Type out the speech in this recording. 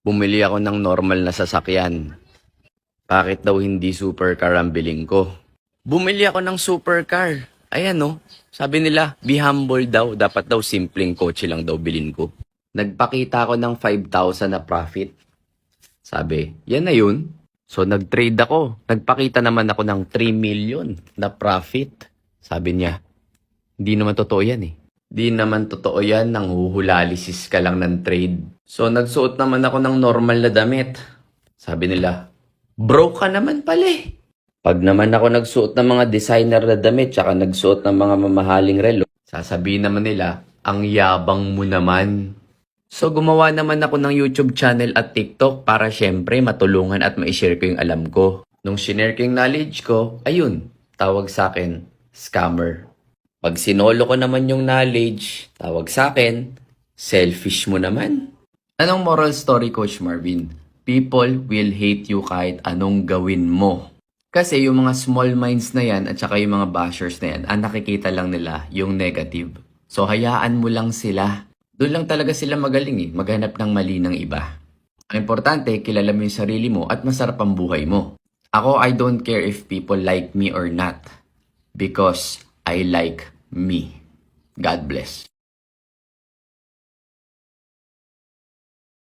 Bumili ako ng normal na sasakyan. Bakit daw hindi supercar ang bilhin ko? Bumili ako ng supercar. Ayan no, sabi nila, be humble daw. Dapat daw simpleng kotse lang daw bilhin ko. Nagpakita ako ng 5,000 na profit. Sabi, yan na yun. So nag-trade ako. Nagpakita naman ako ng 3 million na profit. Sabi niya, hindi naman totoo yan eh. Di naman totoo yan, nang huhulalisis ka lang ng trade. So nagsuot naman ako ng normal na damit. Sabi nila, broke ka naman pala eh. Pag naman ako nagsuot ng mga designer na damit tsaka nagsuot ng mga mamahaling relo, sasabihin naman nila, ang yabang mo naman. So gumawa naman ako ng YouTube channel at TikTok para syempre matulungan at ma-share ko yung alam ko. Nung shinare ko yung knowledge ko, ayun, tawag sa akin, scammer. Pag sinolo ko naman yung knowledge, tawag sa akin, selfish mo naman. Anong moral story, Coach Marvin? People will hate you kahit anong gawin mo. Kasi yung mga small minds na yan at saka yung mga bashers na yan, ang nakikita lang nila yung negative. So hayaan mo lang sila. Doon lang talaga sila magaling eh, maghanap ng mali ng iba. Ang importante, kilala mo yung sarili mo at masarap ang buhay mo. Ako, I don't care if people like me or not. Because I like me. God bless.